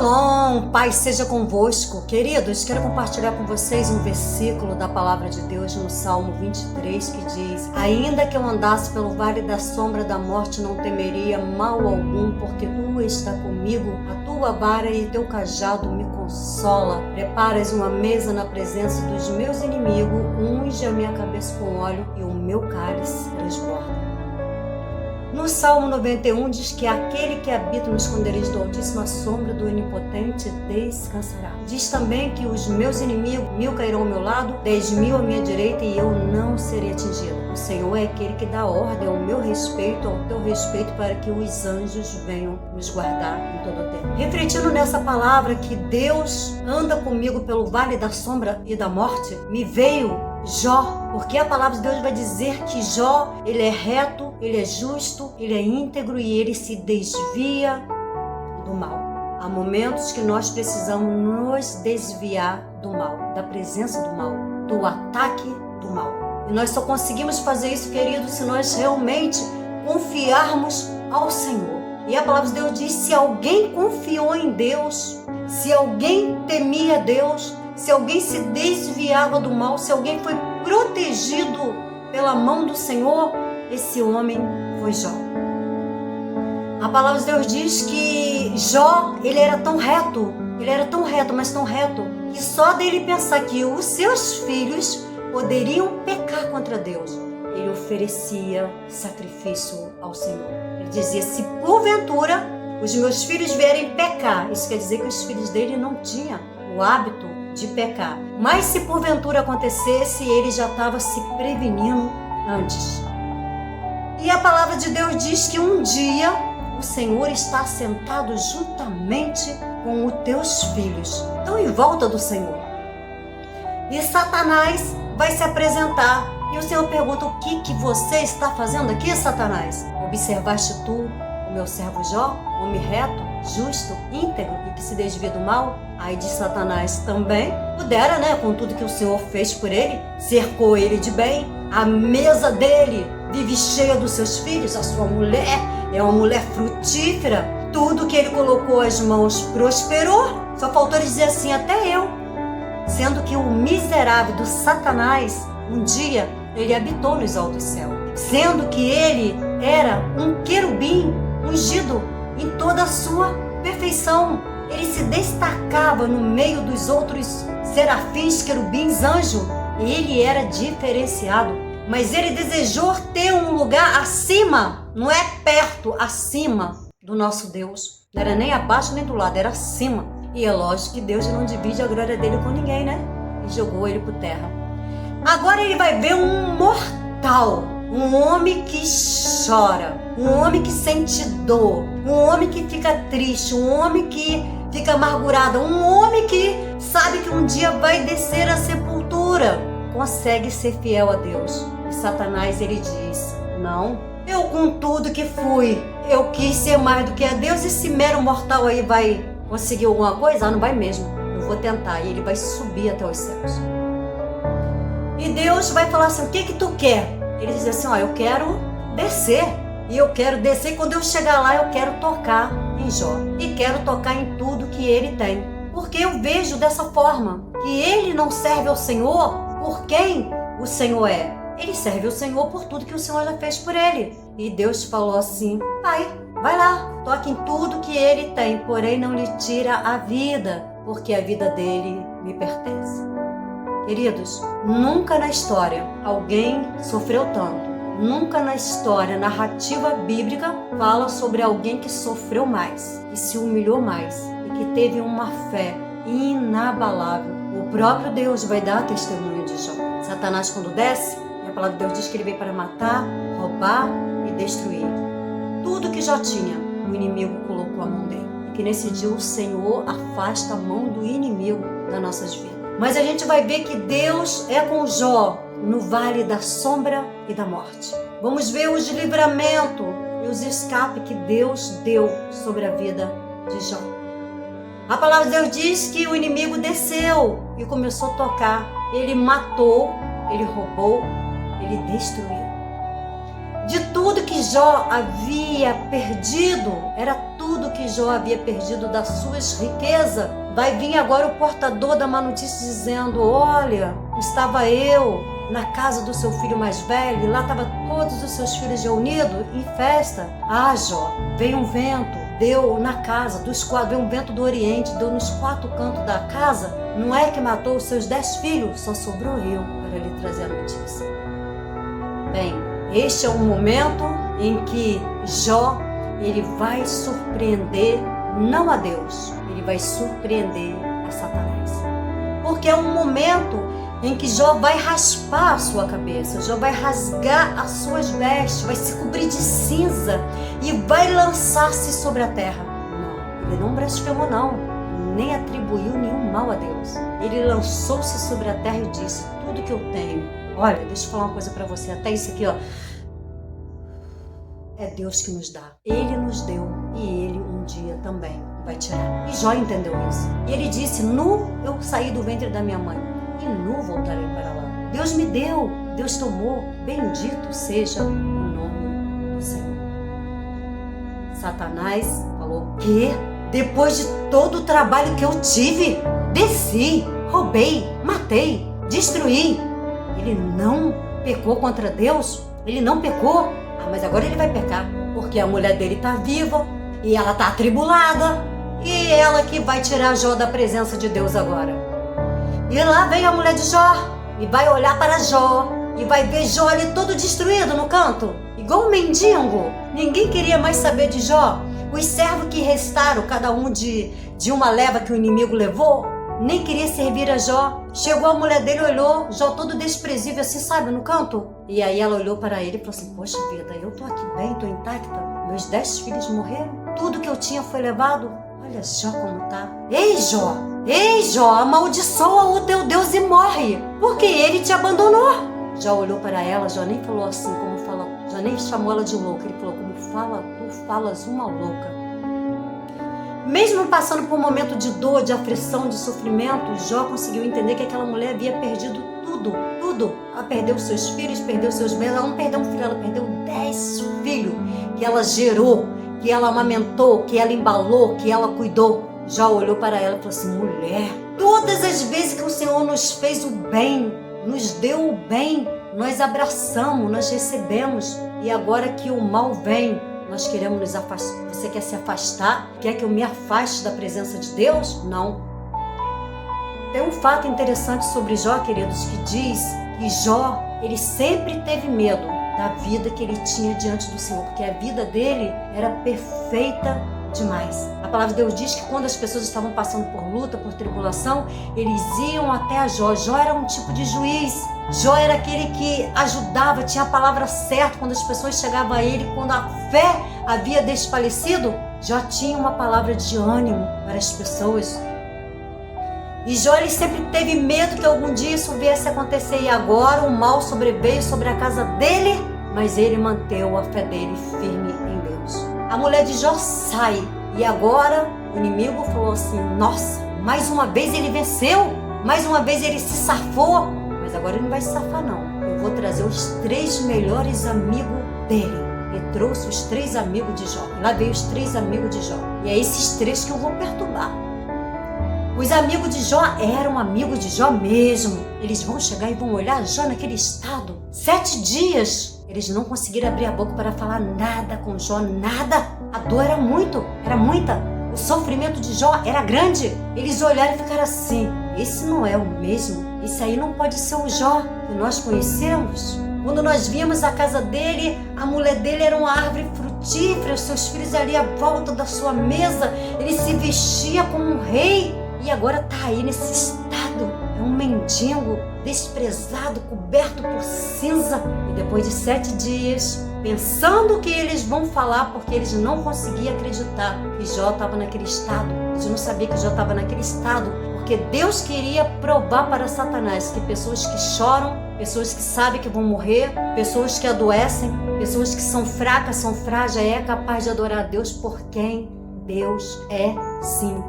Shalom, paz seja convosco. Queridos, quero compartilhar com vocês um versículo da palavra de Deus no Salmo 23 que diz: ainda que eu andasse pelo vale da sombra da morte, não temeria mal algum, porque tu está comigo, a tua vara e teu cajado me consola. Preparas uma mesa na presença dos meus inimigos, unge a minha cabeça com óleo e o meu cálice transborda. No Salmo 91 diz que aquele que habita no esconderijo do Altíssimo, à sombra do Onipotente descansará. Diz também que os meus inimigos, 1000 cairão ao meu lado, 10.000 à minha direita, e eu não serei atingido. O Senhor é aquele que dá ordem ao meu respeito, ao teu respeito, para que os anjos venham nos guardar em todo o tempo. Refletindo nessa palavra que Deus anda comigo pelo vale da sombra e da morte, me veio Jó, porque a palavra de Deus vai dizer que Jó, ele é reto, ele é justo, ele é íntegro e ele se desvia do mal. Há momentos que nós precisamos nos desviar do mal, da presença do mal, do ataque do mal. E nós só conseguimos fazer isso, queridos, se nós realmente confiarmos ao Senhor. E a palavra de Deus diz: se alguém confiou em Deus, se alguém temia Deus, se alguém se desviava do mal, se alguém foi protegido pela mão do Senhor, esse homem foi Jó. A palavra de Deus diz que Jó, ele era tão reto, mas tão reto, que só dele pensar que os seus filhos poderiam pecar contra Deus, ele oferecia sacrifício ao Senhor. Ele dizia: se porventura os meus filhos vierem pecar, isso quer dizer que os filhos dele não tinham o hábito de pecar, mas se porventura acontecesse, ele já estava se prevenindo antes. E a palavra de Deus diz que um dia o Senhor está sentado juntamente com os teus filhos, estão em volta do Senhor, e Satanás vai se apresentar, e o Senhor pergunta: o que você está fazendo aqui, Satanás? Observaste tu o meu servo Jó, homem reto, justo, íntegro e que se desvia do mal? Aí diz Satanás: também pudera, com tudo que o Senhor fez por ele, cercou ele de bem, a mesa dele vive cheia dos seus filhos, a sua mulher é uma mulher frutífera, tudo que ele colocou as mãos prosperou. Só faltou ele dizer assim: até eu. Sendo que o miserável do Satanás, um dia ele habitou nos altos céus, sendo que ele era um querubim ungido em toda a sua perfeição. Ele se destacava no meio dos outros serafins, querubins, anjos. Ele era diferenciado, mas ele desejou ter um lugar acima, não é perto, acima do nosso Deus. Não era nem abaixo nem do lado, era acima. E é lógico que Deus não divide a glória dele com ninguém, E jogou ele por terra. Agora ele vai ver um mortal, um homem que chora, um homem que sente dor, um homem que fica triste, um homem que fica amargurado, um homem que sabe que um dia vai descer à sepultura, consegue ser fiel a Deus. E Satanás, ele diz: não, eu com tudo que fui, eu quis ser mais do que a Deus, esse mero mortal aí vai conseguir alguma coisa? Não vai mesmo, eu vou tentar. E ele vai subir até os céus. E Deus vai falar assim: o que tu quer? Ele diz assim: eu quero descer. E eu quero descer, quando eu chegar lá eu quero tocar em Jó. E quero tocar em tudo que ele tem. Porque eu vejo dessa forma, que ele não serve ao Senhor por quem o Senhor é. Ele serve ao Senhor por tudo que o Senhor já fez por ele. E Deus falou assim: vai lá, toque em tudo que ele tem, porém não lhe tira a vida, porque a vida dele me pertence. Queridos, nunca na história alguém sofreu tanto. Nunca na história, narrativa bíblica, fala sobre alguém que sofreu mais, que se humilhou mais e que teve uma fé inabalável. O próprio Deus vai dar testemunho de Jó. Satanás, quando desce, a palavra de Deus diz que ele veio para matar, roubar e destruir. Tudo que Jó tinha, o inimigo colocou a mão dele. E que nesse dia o Senhor afasta a mão do inimigo das nossas vidas. Mas a gente vai ver que Deus é com Jó no vale da sombra e da morte. Vamos ver os livramentos e os escapes que Deus deu sobre a vida de Jó. A palavra de Deus diz que o inimigo desceu e começou a tocar. Ele matou, ele roubou, ele destruiu. De tudo que Jó havia perdido, era tudo tudo que Jó havia perdido das suas riquezas, vai vir agora o portador da má notícia dizendo: olha, estava eu na casa do seu filho mais velho, e lá estavam todos os seus filhos reunidos em festa. Ah, Jó, veio um vento, deu na casa dos quatro, veio um vento do Oriente, deu nos 4 cantos da casa. Não é que matou os seus 10 filhos, só sobrou eu para lhe trazer a notícia. Bem, este é um momento em que Jó, ele vai surpreender não a Deus, ele vai surpreender a Satanás. Porque é um momento em que Jó vai raspar a sua cabeça, Jó vai rasgar as suas vestes, vai se cobrir de cinza e vai lançar-se sobre a terra. Não, ele não blasfemou não, nem atribuiu nenhum mal a Deus. Ele lançou-se sobre a terra e disse: tudo que eu tenho, olha, deixa eu falar uma coisa para você, até isso aqui, ó, é Deus que nos dá. Ele nos deu e Ele um dia também vai tirar. E Jó entendeu isso. E ele disse: nu eu saí do ventre da minha mãe e nu voltarei para lá. Deus me deu, Deus tomou, bendito seja o nome do Senhor. Satanás falou: o quê? Depois de todo o trabalho que eu tive, desci, roubei, matei, destruí. Ele não pecou contra Deus? Ele não pecou? Ah, mas agora ele vai pecar, porque a mulher dele está viva e ela está atribulada, e ela que vai tirar Jó da presença de Deus agora. E lá vem a mulher de Jó e vai olhar para Jó e vai ver Jó ali todo destruído no canto, igual um mendigo. Ninguém queria mais saber de Jó. Os servos que restaram, cada um de uma leva que o inimigo levou, nem queria servir a Jó. Chegou a mulher dele, olhou Jó todo desprezível assim, sabe, no canto. E aí ela olhou para ele e falou assim: poxa vida, eu tô aqui bem, tô intacta, meus 10 filhos morreram, tudo que eu tinha foi levado. Olha Jó como tá. Ei Jó, amaldiçoa o teu Deus e morre, porque ele te abandonou. Jó olhou para ela, Jó nem falou assim como fala, Jó nem chamou ela de louca, ele falou: como fala, tu falas uma louca. Mesmo passando por um momento de dor, de aflição, de sofrimento, Jó conseguiu entender que aquela mulher havia perdido tudo. Ela perdeu seus filhos, perdeu seus bens. Ela não perdeu um filho, ela perdeu 10 filhos que ela gerou, que ela amamentou, que ela embalou, que ela cuidou. Jó olhou para ela e falou assim: mulher, todas as vezes que o Senhor nos fez o bem, nos deu o bem, nós abraçamos, nós recebemos, e agora que o mal vem, nós queremos nos afastar. Você quer se afastar? Quer que eu me afaste da presença de Deus? Não. Tem um fato interessante sobre Jó, queridos, que diz que Jó, ele sempre teve medo da vida que ele tinha diante do Senhor, porque a vida dele era perfeita demais. A palavra de Deus diz que quando as pessoas estavam passando por luta, por tribulação, eles iam até a Jó. Jó era um tipo de juiz. Jó era aquele que ajudava, tinha a palavra certa quando as pessoas chegavam a ele, quando a fé havia desfalecido. Jó tinha uma palavra de ânimo para as pessoas. E Jó, ele sempre teve medo que algum dia isso viesse a acontecer, e agora o mal sobreveio sobre a casa dele, mas ele manteve a fé dele firme em Deus. A mulher de Jó sai, e agora o inimigo falou assim: nossa, mais uma vez ele venceu, mais uma vez ele se safou, mas agora ele não vai se safar não. Eu vou trazer os 3 melhores amigos dele. E trouxe os 3 amigos de Jó. Lá veio os 3 amigos de Jó. E é esses 3 que eu vou perturbar. Os amigos de Jó eram amigos de Jó mesmo. Eles vão chegar e vão olhar Jó naquele estado. 7 dias. Eles não conseguiram abrir a boca para falar nada com Jó, nada. A dor era muita. O sofrimento de Jó era grande. Eles olharam e ficaram assim: esse não é o mesmo. Esse aí não pode ser o Jó que nós conhecemos. Quando nós vimos a casa dele, a mulher dele era uma árvore frutífera, os seus filhos ali à volta da sua mesa, ele se vestia como um rei, e agora está aí nesse estado. É um mendigo, desprezado, coberto por cinza. E depois de 7 dias, pensando que eles vão falar, porque eles não conseguiam acreditar que Jó estava naquele estado. Eles não sabiam que Jó estava naquele estado, porque Deus queria provar para Satanás que pessoas que choram, pessoas que sabem que vão morrer, pessoas que adoecem, pessoas que são fracas, são frágeis, é capaz de adorar a Deus por quem Deus é, sim.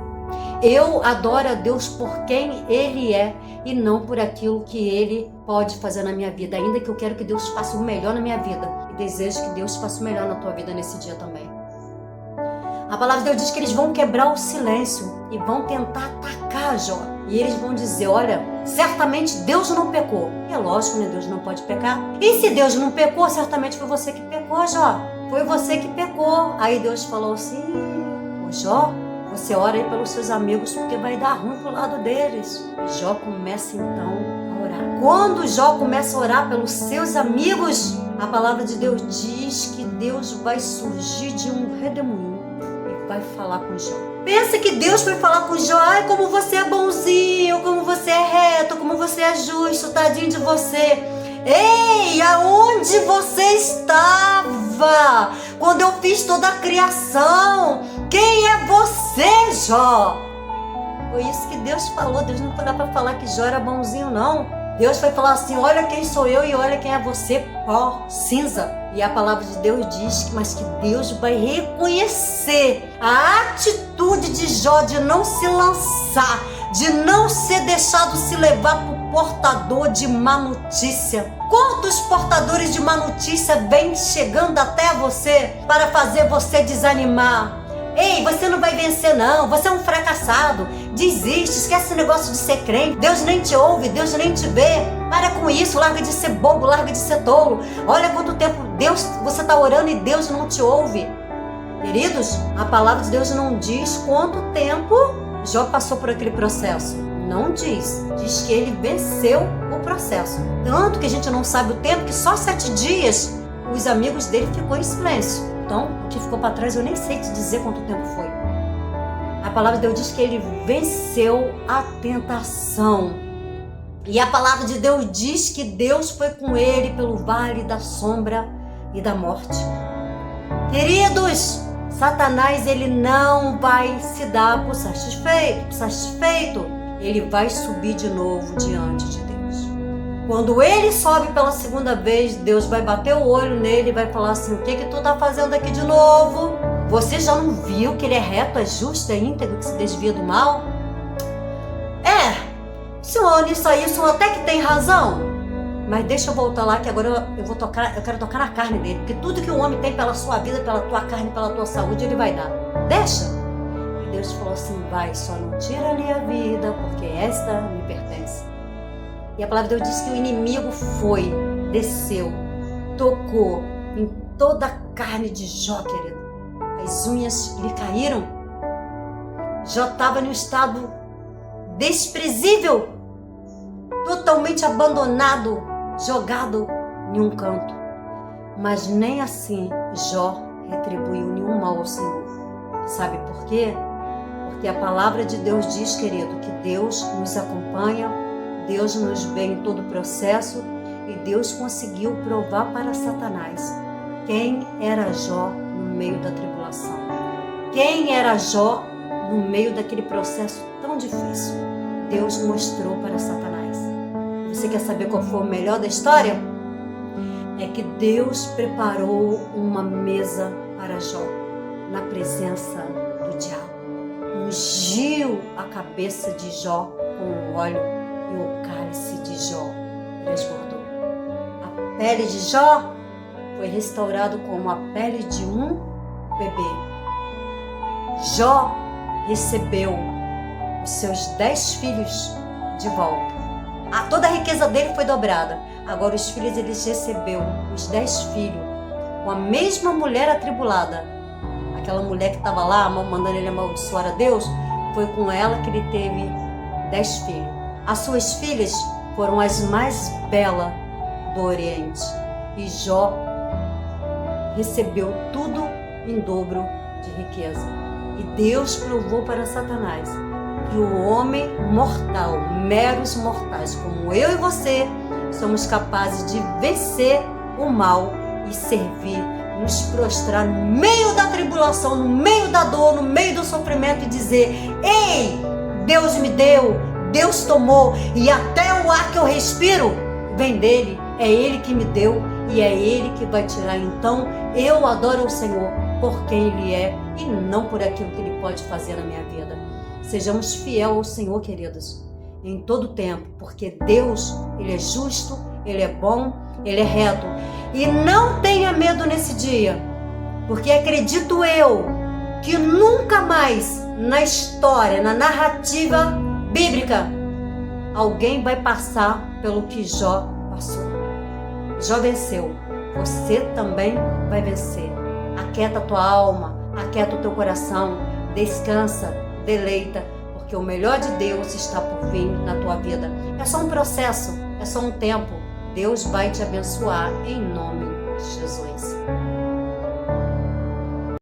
Eu adoro a Deus por quem Ele é e não por aquilo que Ele pode fazer na minha vida, ainda que eu quero que Deus faça o melhor na minha vida, e desejo que Deus faça o melhor na tua vida nesse dia também. A palavra de Deus diz que eles vão quebrar o silêncio e vão tentar atacar Jó. E eles vão dizer, olha, certamente Deus não pecou. E é lógico, né? Deus não pode pecar. E se Deus não pecou, certamente foi você que pecou, Jó. Foi você que pecou. Aí Deus falou assim, ô Jó, você ora aí pelos seus amigos porque vai dar ruim pro lado deles. E Jó começa então a orar. Quando Jó começa a orar pelos seus amigos, a palavra de Deus diz que Deus vai surgir de um redemoinho e vai falar com Jó. Pensa que Deus foi falar com Jó, ai, como você é bonzinho, como você é reto, como você é justo, tadinho de você. Ei, aonde você estava quando eu fiz toda a criação? Quem é você, Jó? Foi isso que Deus falou. Deus não foi lá para falar que Jó era bonzinho, não. Deus foi falar assim, olha quem sou eu e olha quem é você, pó, cinza. E a palavra de Deus diz mas que Deus vai reconhecer a atitude de Jó de não se lançar, de não ser deixado se levar por portador de má notícia. Quantos portadores de má notícia vêm chegando até você para fazer você desanimar? Ei, você não vai vencer não, você é um fracassado, desiste, esquece esse negócio de ser crente, Deus nem te ouve, Deus nem te vê, para com isso, larga de ser bobo, larga de ser tolo. Olha quanto tempo você está orando e Deus não te ouve. Queridos, a palavra de Deus não diz quanto tempo Jó passou por aquele processo, não diz que ele venceu o processo, tanto que a gente não sabe o tempo, que só 7 dias os amigos dele ficou em silêncio. Então, o que ficou para trás, eu nem sei te dizer quanto tempo foi. A palavra de Deus diz que ele venceu a tentação. E a palavra de Deus diz que Deus foi com ele pelo vale da sombra e da morte. Queridos, Satanás, ele não vai se dar por satisfeito. Ele vai subir de novo diante de Deus. Quando ele sobe pela segunda vez, Deus vai bater o olho nele e vai falar assim, o que tu tá fazendo aqui de novo? Você já não viu que ele é reto, é justo, é íntegro, que se desvia do mal? Senhor, nisso aí, o senhor até que tem razão. Mas deixa eu voltar lá que agora eu quero tocar na carne dele, porque tudo que o homem tem pela sua vida, pela tua carne, pela tua saúde, ele vai dar. Deixa. E Deus falou assim, vai, só não tira-lhe a vida, porque esta me pertence. E a palavra de Deus diz que o inimigo desceu, tocou em toda a carne de Jó, querido. As unhas lhe caíram. Jó estava em um estado desprezível, totalmente abandonado, jogado em um canto. Mas nem assim Jó retribuiu nenhum mal ao Senhor. Sabe por quê? Porque a palavra de Deus diz, querido, que Deus nos acompanha, Deus nos vê em todo o processo e Deus conseguiu provar para Satanás quem era Jó no meio da tribulação. Quem era Jó no meio daquele processo tão difícil. Deus mostrou para Satanás. Você quer saber qual foi o melhor da história? É que Deus preparou uma mesa para Jó na presença do diabo. Ungiu a cabeça de Jó com óleo e o cálice de Jó transbordou. A pele de Jó foi restaurada como a pele de um bebê. Jó recebeu os seus 10 filhos de volta. Toda a riqueza dele foi dobrada. Agora os filhos ele recebeu, os 10 filhos, com a mesma mulher atribulada. Aquela mulher que estava lá mandando ele amaldiçoar a Deus, foi com ela que ele teve 10 filhos. As suas filhas foram as mais belas do Oriente. E Jó recebeu tudo em dobro de riqueza. E Deus provou para Satanás que o homem mortal, meros mortais, como eu e você, somos capazes de vencer o mal e servir, nos prostrar no meio da tribulação, no meio da dor, no meio do sofrimento e dizer, ei, Deus me deu, Deus tomou e até o ar que eu respiro vem dele, é ele que me deu e é ele que vai tirar. Então eu adoro o Senhor por quem ele é e não por aquilo que ele pode fazer na minha vida. Sejamos fiéis ao Senhor, queridos, em todo tempo, porque Deus, ele é justo, ele é bom, ele é reto. E não tenha medo nesse dia, porque acredito eu que nunca mais na história, na narrativa bíblica, alguém vai passar pelo que Jó passou. Jó venceu. Você também vai vencer. Aquieta a tua alma, aquieta o teu coração, descansa, deleita, porque o melhor de Deus está por vir na tua vida. É só um processo, é só um tempo. Deus vai te abençoar em nome de Jesus.